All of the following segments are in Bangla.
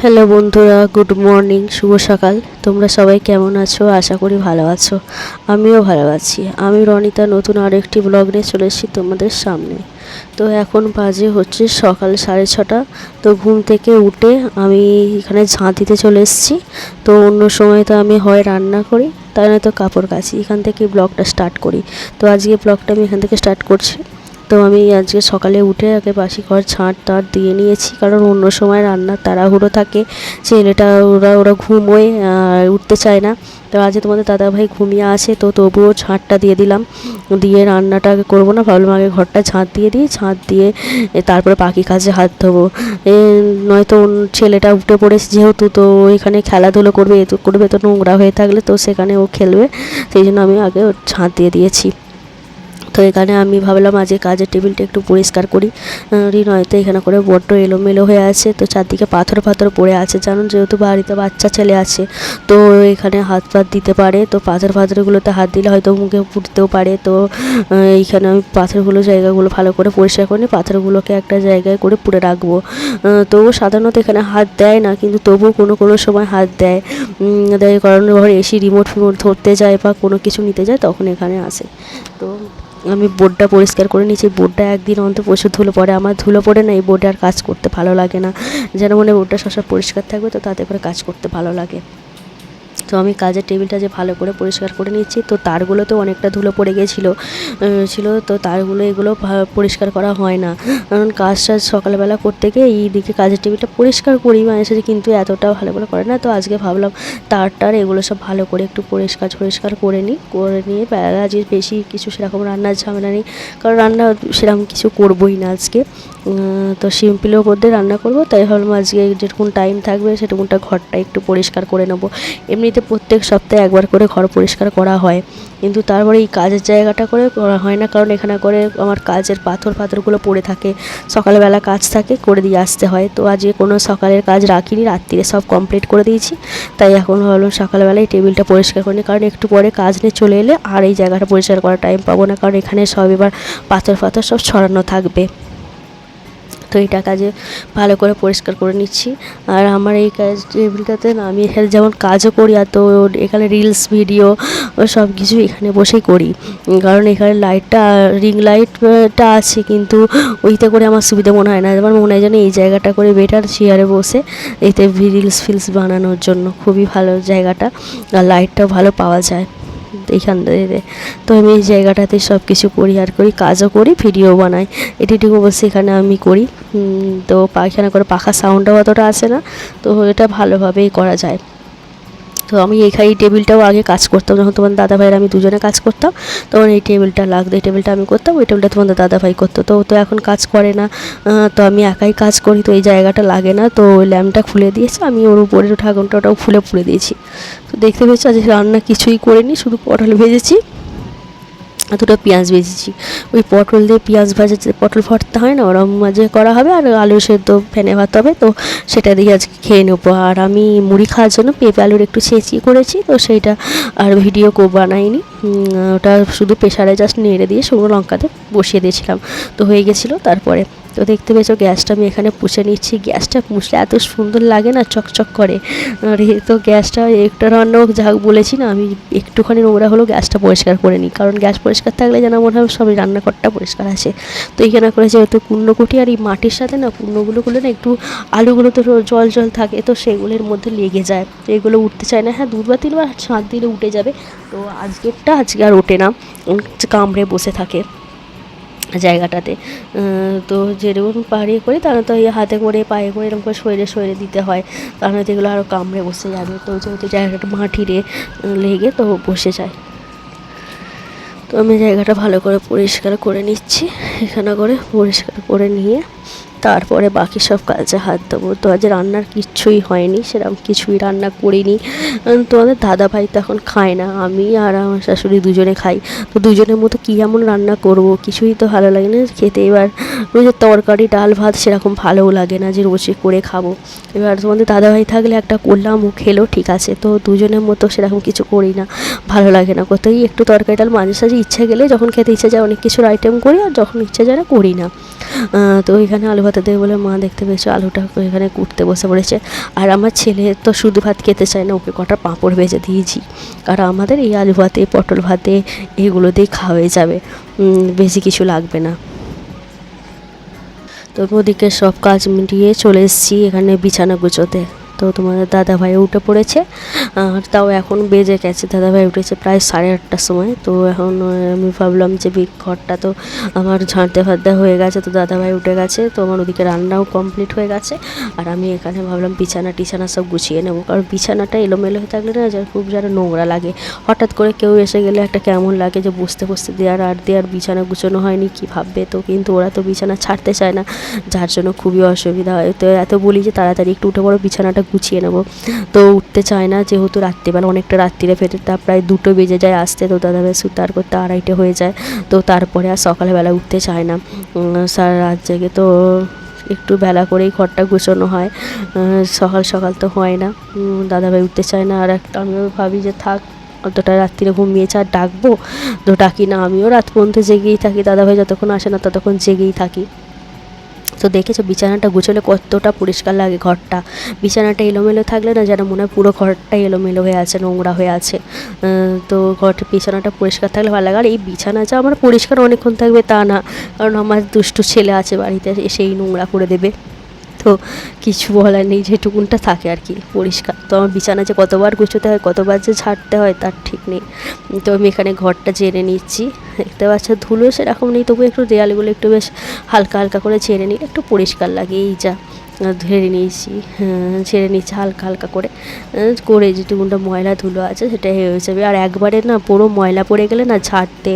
হ্যালো বন্ধুরা, গুড মর্নিং, শুভ সকাল। তোমরা সবাই কেমন আছো? আশা করি ভালো আছো। আমিও ভালো আছি। আমি রনিতা নতুন আরেকটি ব্লগ নিয়ে চলে এসেছি তোমাদের সামনে। তো এখন বাজে হচ্ছে সকাল 6:30। তো ঘুম থেকে উঠে আমি এখানে ঝাঁট দিতে চলে এসেছি। তো অন্য সময় তো আমি হয় রান্না করি, তাই নয়তো কাপড় কাচি। এখান থেকে ব্লগটা স্টার্ট করি। তো আজকে ব্লগটা আমি এখান থেকে স্টার্ট করছি। তো আমি আজকে সকালে উঠে আগে বাসি ঘর ঝাঁট টাট দিয়ে নিয়েছি, কারণ অন্য সময় রান্নার তাড়াহুড়ো থাকে। ছেলেটা ওরা ঘুমোয়, উঠতে চায় না। তো আজকে তোমাদের দাদাভাই ঘুমিয়ে আছে, তো তবুও ঝাঁটটা দিয়ে দিলাম। দিয়ে রান্নাটা করবো না, ভাবলাম আগে ঘরটা ঝাঁট দিয়ে দিই। ঝাঁট দিয়ে তারপরে বাকি কাজে হাত ধোবো। নয়তো ছেলেটা উঠে পড়েছে যেহেতু, তো এখানে খেলাধুলো করবে, এ তো করবে, তো নোংরা হয়ে থাকলে তো সেখানে ও খেলবে। সেই জন্য আমি আগে ঝাঁট দিয়ে দিয়েছি। তো এখানে আমি ভাবলাম আজকে কাজের টেবিলটা একটু পরিষ্কার করি, নয়তো এখানে করে বড্ড এলোমেলো হয়ে আছে। তো চারদিকে পাথর পাথর পড়ে আছে, জানুন যেহেতু বাড়িতে বাচ্চা ছেলে আছে, তো এখানে হাত পাত দিতে পারে। তো পাথরগুলোতে হাত দিলে হয়তো মুখে ফুটতেও পারে। তো এইখানে আমি পাথরগুলো জায়গাগুলো ভালো করে পরিষ্কার করে নিই, পাথরগুলোকে একটা জায়গায় করে পুড়ে রাখবো। তবু সাধারণত এখানে হাত দেয় না, কিন্তু তবুও কোনো সময় হাত দেয়। কারণ ধর এসি রিমোট ফিমোট ধরতে যায় বা কোনো কিছু নিতে যায়, তখন এখানে আসে। তো আমি বোর্ডটা পরিষ্কার করে নিয়েছি। বোর্ডটা একদিন অন্তর প্রচুর ধুলো পড়ে, আমার ধুলো পড়ে না, এই বোর্ডে আর কাজ করতে ভালো লাগে না। যেন মনে বোর্ডটা সবসময় পরিষ্কার থাকবে, তো তাতে করে কাজ করতে ভালো লাগে। তো আমি কাজের টেবিলটা যে ভালো করে পরিষ্কার করে নিচ্ছি। তো তারগুলোতেও অনেকটা ধুলো পড়ে গিয়েছিলো। তো তারগুলো এগুলো পরিষ্কার করা হয় না, কারণ কাজ টাজ সকালবেলা করতে গিয়ে এই দিকে কাজের টেবিলটা পরিষ্কার করি মাঝে সাঝে, কিন্তু এতটাও ভালো করে করে না। তো আজকে ভাবলাম তার এগুলো সব ভালো করে একটু পরিষ্কার করে নিই। করে নিয়ে আজকে বেশি কিছু সেরকম রান্নার ঝামেলা নেই, কারণ রান্না সেরকম কিছু করবোই না আজকে। তো সিম্পলের ওপর দিয়ে রান্না করবো, তাই ভাবলাম আজকে যেটুকুন টাইম থাকবে সেটুকুনটা ঘরটা একটু পরিষ্কার করে নেবো। এমনিতে প্রত্যেক সপ্তাহে একবার করে ঘর পরিষ্কার করা হয়, কিন্তু তারপরে এই কাজের জায়গাটা করে করা হয় না, কারণ এখানে করে আমার কাজের পাথরগুলো পড়ে থাকে। সকালবেলা কাজ থাকে, করে দিয়ে আসতে হয়। তো আজকে কোনো সকালের কাজ রাখিনি, রাত্রিরে সব কমপ্লিট করে দিয়েছি। তাই এখন ভাবলাম সকালবেলায় টেবিলটা পরিষ্কার করে নিই, কারণ একটু পরে কাজ নিয়ে চলে এলে আর এই জায়গাটা পরিষ্কার করার টাইম পাবো না, কারণ এখানে সব এবার পাথর সব ছড়ানো থাকবে। তো এটা কাজে ভালো করে পরিষ্কার করে নিচ্ছি। আর আমার এই কাজ টেবিলটাতে না, আমি এখানে যেমন কাজও করি, আর তো এখানে রিলস ভিডিও সব কিছু এখানে বসেই করি, কারণ এখানে রিং লাইটটা আছে, কিন্তু ওইতে করে আমার সুবিধা মনে হয় না। আমার মনে হয় যেন এই জায়গাটা করে বেটার, চেয়ারে বসে এতে ফিলস বানানোর জন্য খুবই ভালো জায়গাটা, আর লাইটটাও ভালো পাওয়া যায় এইখান থেকে। তো আমি এই জায়গাটাতে সব কিছু করি, আর কাজও করি, ভিডিও বানাই, এডিটিংও বসে এখানে আমি করি। তো এখানে করে পাখার সাউন্ডটাও অতটা আসে না, তো এটা ভালোভাবেই করা যায়। তো আমি এই টেবিলটাও আগে কাজ করতাম, যখন তোমার দাদাভাইয়ের আমি দুজনে কাজ করতাম, তখন এই টেবিলটা লাগতো। এই টেবিলটা আমি করতাম, ওই টেবিলটা তোমাদের দাদাভাই করতো। তো এখন কাজ করে না, তো আমি একাই কাজ করি, তো এই জায়গাটা লাগে না। তো ওই ল্যাম্পটা খুলে দিয়েছে, আমি ওর উপরে ঢাকনটা ওটাও খুলে দিয়েছি। তো দেখতে পেয়েছি আজকে রান্না কিছুই করিনি, শুধু পটল ভেজেছি, দুটো পেঁয়াজ ভেজেছি। ওই পটল দিয়ে পেঁয়াজ ভাজা, পটল ভর্তা হয় না, ওরম মাঝে করা হবে, আর আলু সেদ্ধ ফেনে ভাত হবে, তো সেটা দিয়ে আজকে খেয়ে নেবো। আর আমি মুড়ি খাওয়ার জন্য পেঁপে আলুর একটু ছেঁচিয়ে করেছি, তো সেইটা আর ভিডিও বানাইনি। ওটা শুধু প্রেশারে জাস্ট নেড়ে দিয়ে শুকনো লঙ্কাতে বসিয়ে দিয়েছিলাম, তো হয়ে গেছিলো। তারপরে তো দেখতে পেয়েছো গ্যাসটা আমি এখানে পুষে নিচ্ছি। গ্যাসটা পুষলে এত সুন্দর লাগে না, চকচক করে। আর তো গ্যাসটা একটা রান্নাও যাক বলেছি না, আমি একটুখানি নোংরা হলেও গ্যাসটা পরিষ্কার করে নিই, কারণ গ্যাস পরিষ্কার থাকলে যেন মনে হয় সবই রান্নাঘরটা পরিষ্কার আছে। তো এখানে করে যেহেতু কুটি, আর এই মাটির সাথে না কুন্ডগুলো না একটু আলুগুলো তো জল থাকে, তো সেগুলোর মধ্যে লেগে যায়, তো এগুলো উঠতে চায় না। হ্যাঁ, 2 বা 3 বার ছাদ দিলে উঠে যাবে, তো আজকে আর ওঠে না, কামড়ে বসে থাকে জায়গাটাতে। তো যেরকম পাড়িয়ে করি, তাহলে তো এই হাতে করে পায়ে করে এরকম করে সরে দিতে হয়, কারণ এগুলো আরও কামড়ে বসে যাবে। তো যেহেতু জায়গাটা মাটিরে লেগে তো বসে যায়, তো আমি জায়গাটা ভালো করে পরিষ্কার করে নিচ্ছি। এখানে করে পরিষ্কার করে নিয়ে তারপরে বাকি সব কাজে হাত দেবো। তো আজ রান্নার কিচ্ছুই হয়নি, সেরকম কিছুই রান্না করিনি। তোমাদের দাদাভাই তো এখন খায় না, আমি আর আমার শাশুড়ি দুজনে খাই। তো দুজনের মতো কী এমন রান্না করব, কিছুই তো ভালো লাগে না খেতে। এবার রোজের তরকারি ডাল ভাত সেরকম ভালোও লাগে না যে রোজে করে খাবো। এবার তোমাদের দাদাভাই থাকলে একটা করলাম, ও খেলো, ঠিক আছে। তো দুজনের মতো সেরকম কিছু করি না, ভালো লাগে না। কোথায় একটু তরকারি ডাল মাঝে সাঝে ইচ্ছে গেলে, যখন খেতে ইচ্ছে যায় অনেক কিছুর আইটেম করি, আর যখন ইচ্ছে যায় না করি না। তো এখানে আলু ভাতে দেবে বলে মা দেখতে পেয়েছে আলুটা এখানে কুটতে বসে পড়েছে। আর আমার ছেলে তো শুধু ভাত খেতে চায় না, ওকে কটা পাঁপড় ভেজে দিয়েছি। আর আমাদের এই আলু ভাতে পটল ভাতে এগুলো দিয়ে খাওয়া হয়ে যাবে, বেশি কিছু লাগবে না। তো ওদিকে সব কাজ মিটিয়ে চলে এসেছি এখানে বিছানা গুছোতে। তো তোমাদের দাদাভাই উঠে পড়েছে, আর তাও এখন বেজে গেছে, দাদাভাই উঠেছে প্রায় 8:30টার সময়। তো এখন আমি ভাবলাম যে ঘরটা তো আমার ঝাঁটতে ফাঁটতে হয়ে গেছে, তো দাদাভাই উঠে গেছে, তো আমার ওদিকে রান্নাও কমপ্লিট হয়ে গেছে। আর আমি এখানে ভাবলাম বিছানা সব গুছিয়ে নেবো, কারণ বিছানাটা এলোমেলো হয়ে থাকলে না খুব যেন নোংরা লাগে। হঠাৎ করে কেউ এসে গেলে একটা কেমন লাগে যে বসতে বসতে দেওয়ার বিছানা গুছানো হয়নি কী ভাববে। তো কিন্তু ওরা তো বিছানা ছাড়তে চায় না, যার জন্য খুবই অসুবিধা হয়। তো এত বলি যে তাড়াতাড়ি একটু উঠে পড়ো, বিছানাটা গুছিয়ে নেবো, তো উঠতে চায় না, যেহেতু রাত্রিবেলা অনেকটা রাত্রিরে ফেরে, তা প্রায় 2টো বেজে যায় আসতে। তো দাদাভাই সুতার করতে 2:30 হয়ে যায়। তো তারপরে আর সকালবেলা উঠতে চায় না, সারা রাত জেগে। তো একটু বেলা করেই ঘরটা গুছানো হয়, সকাল সকাল তো হয় না, দাদাভাই উঠতে চায় না। আর একটা আমিও ভাবি যে থাক, অতটা রাত্রিরে ঘুমিয়েছে আর ডাকবো, তো ডাকি না, আমিও রাত পর্যন্ত জেগেই থাকি, দাদাভাই যতক্ষণ আসে না ততক্ষণ জেগেই থাকি। তো দেখেছো বিছানাটা গুছোলে কতটা পরিষ্কার লাগে ঘরটা। বিছানাটা এলোমেলো থাকলে না যেন মনে হয় পুরো ঘরটা এলোমেলো হয়ে আছে, নোংরা হয়ে আছে। তো ঘরটা বিছানাটা পরিষ্কার থাকলে ভালো লাগে। আর এই বিছানা যা আমার পরিষ্কার অনেকক্ষণ থাকবে তা না, কারণ আমার দুষ্টু ছেলে আছে বাড়িতে, এসেই নোংরা করে দেবে। তো কিছু বলার নেই, যেটুকুনটা থাকে আর কি পরিষ্কার। তো আমার বিছানা যে কতবার গুছোতে হয়, কতবার যে ছাড়তে হয় তার ঠিক নেই। তো আমি এখানে ঘরটা ঝেড়ে নিচ্ছি, দেখতে পাচ্ছ ধুলো সেরকম নেই, তবু একটু দেয়ালগুলো একটু বেশ হালকা হালকা করে ঝেড়ে নিই, একটু পরিষ্কার লাগে। এই যা ঝেড়ে নিয়েছি, ঝেড়ে নিচ্ছি হালকা হালকা করে, করে যেটুকুনটা ময়লা ধুলো আছে সেটা হয়ে যাবে। আর একবারে না পুরো ময়লা পড়ে গেলে না ঝাড়তে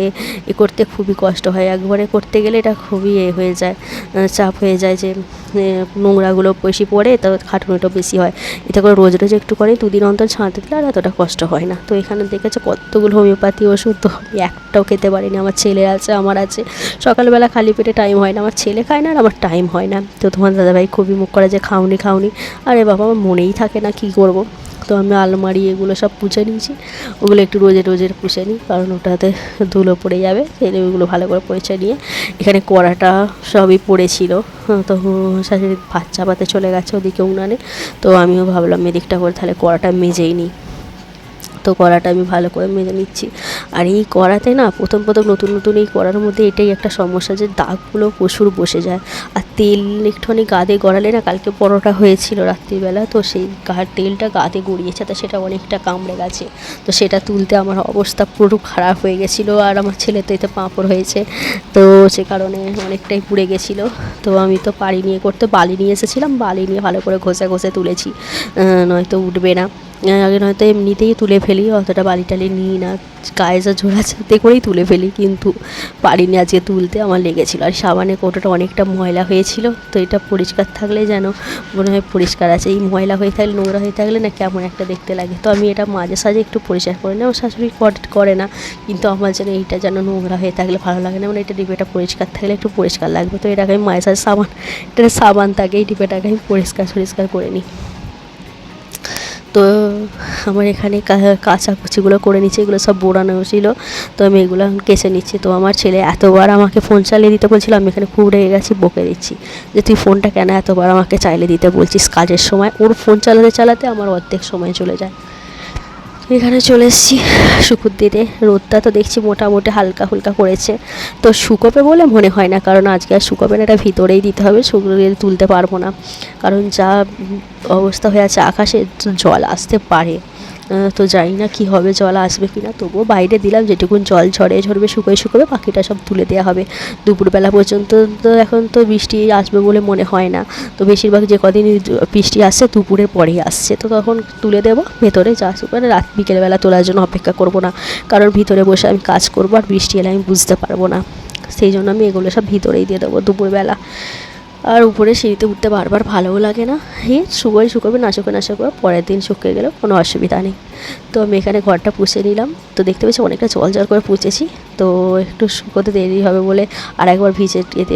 করতে খুবই কষ্ট হয়, একবারে করতে গেলে এটা খুবই হয়ে যায়, চাপ হয়ে যায় যে নোংরাগুলো বেশি পড়ে, তো খাটুনিটাও বেশি হয়। এটা করে রোজ রোজ একটু করে 2 দিন অন্তর ছাঁটতে দিলে আর এতটা কষ্ট হয় না। তো এখানে দেখেছো কতগুলো হোমিওপ্যাথি ওষুধ, তো একটাও খেতে পারিনি। আমার ছেলে আছে, আমার আছে, সকালবেলা খালি পেটে টাইম হয় না, আমার ছেলে খায় না আর আমার টাইম হয় না। তো তোমার দাদাভাই খুবই মুখ করে যে খাওনি, আরে বাবা আমার মনেই থাকে না, কী করবো। তো আমি আলমারি এগুলো সব পুছে নিয়েছি, ওগুলো একটু রোজের পুছে নিই, কারণ ওটাতে ধুলো পড়ে যাবে, সেই ওগুলো ভালো করে পুছে নিয়ে এখানে কড়াটা সবই পড়েছিল। তো শাশুড়ি ভাত চাপাতে চলে গেছে ওদিকে উনানে। তো আমিও ভাবলাম এদিকটা করে তাহলে কড়াটা মেজেই নিই। তো কড়াটা আমি ভালো করে মেজে নিচ্ছি। আর এই কড়াতে না প্রথম নতুন এই কড়ার মধ্যে এটাই একটা সমস্যা যে দাগগুলো প্রচুর বসে যায়। আর তেল একটুখানি গাদে গড়ালে না, কালকে পরোটা হয়েছিল রাত্রিবেলা, তো সেই তেলটা গাদে গড়িয়েছে, তো সেটা অনেকটা কামড়ে গেছে। তো সেটা তুলতে আমার অবস্থা পুরো খারাপ হয়ে গেছিলো। আর আমার ছেলে তো এতে পাঁপড় হয়েছে, তো সে কারণে অনেকটাই পুড়ে গেছিলো। তো আমি তো পারি নিয়ে করতে বালি নিয়ে এসেছিলাম, বালি নিয়ে ভালো করে ঘষে তুলেছি, নয়তো উঠবে না। আগে নয়তো এমনিতেই তুলে ফেলি, অতটা বালি টালি নিই না, গায়ে যা ঝোড়াঝাড়তে করেই তুলে ফেলি, কিন্তু পারিনি আজকে তুলতে, আমার লেগেছিলো। আর সাবানের কৌটোটা অনেকটা ময়লা হয়েছিল, তো এটা পরিষ্কার থাকলে যেন মনে হয় পরিষ্কার আছে, এই ময়লা হয়ে থাকলে নোংরা হয়ে থাকলে না কেমন একটা দেখতে লাগে। তো আমি এটা মাঝে সাঝে একটু পরিষ্কার করে নিই, আমার শাশুড়ি করে না, কিন্তু আমার যেন এইটা যেন নোংরা হয়ে থাকলে ভালো লাগে না, মানে এটা ডিবেটা পরিষ্কার থাকলে একটু পরিষ্কার লাগবে। তো এটাকে আমি মাঝে সাঝে সাবান থাকে, এই ডিবেটাকে আমি পরিষ্কার করে নিই। তো আমার এখানে কাচাকুচিগুলো করে নিচ্ছি, এগুলো সব বোড়ানো ছিল, তো আমি এগুলো কেচে নিচ্ছি। তো আমার ছেলে এতবার আমাকে ফোন চালিয়ে দিতে বলছিল, আমি এখানে খুব রেগে গেছি, বকে দিচ্ছি যে তুই ফোনটা কেন এতবার আমাকে চাইলে দিতে বলছিস কাজের সময়। ওর ফোন চালাতে আমার অর্ধেক সময় চলে যায়। এখানে চলে এসেছি শুকুর দিতে, রোদটা তো দেখছি মোটামুটি হালকা ফুলকা করেছে, তো শুকোবে বলে মনে হয় না, কারণ আজকে আর শুকোবে না, এটা ভিতরেই দিতে হবে, শুকিয়ে তুলতে পারবো না, কারণ যা অবস্থা হয়ে আছে আকাশে জল আসতে পারে। তো জানি না কী হবে, জল আসবে কি না, তবুও বাইরে দিলাম, যেটুকুন জল ঝরবে শুকোবে, বাকিটা সব তুলে দেওয়া হবে দুপুরবেলা পর্যন্ত। তো এখন তো বৃষ্টি আসবে বলে মনে হয় না, তো বেশিরভাগ যে কদিন বৃষ্টি আসছে দুপুরের পরেই আসছে, তো তখন তুলে দেবো ভেতরে, যা শুকোবে রাত বিকেলবেলা তোলার জন্য অপেক্ষা করব না, কারণ ভিতরে বসে আমি কাজ করবো আর বৃষ্টি এলে আমি বুঝতে পারবো না, সেই জন্য আমি এগুলো সব ভিতরেই দিয়ে দেবো দুপুরবেলা। আর উপরে সিঁড়িতে উঠতে বারবার ভালোও লাগে না, শুকোবে না শুকোবে, পরের দিন শুকিয়ে গেলেও কোনো অসুবিধা নেই। তো আমি এখানে ঘরটা পুছে নিলাম, তো দেখতে পেয়েছি অনেকটা জল করে পুছেছি, তো একটু শুকোতে দেরি হবে বলে আর একবার ভিজে এতে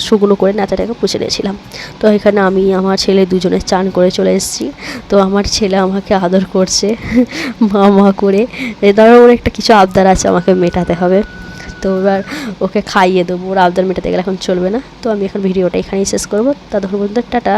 শুকনো করে নাচাটাকে পুছে নিয়েছিলাম। তো এখানে আমি আমার ছেলে দুজনে চান করে চলে এসেছি। তো আমার ছেলে আমাকে আদর করছে মা করে, ধরো ওর একটা কিছু আবদার আছে আমাকে মেটাতে হবে। তো এবার ওকে খাইয়ে দেবো, ওর আবদার মেটাতে গেলে এখন চলবে না। তো আমি এখন ভিডিওটা এখানেই শেষ করবো। ততক্ষণ পর্যন্ত টাটা।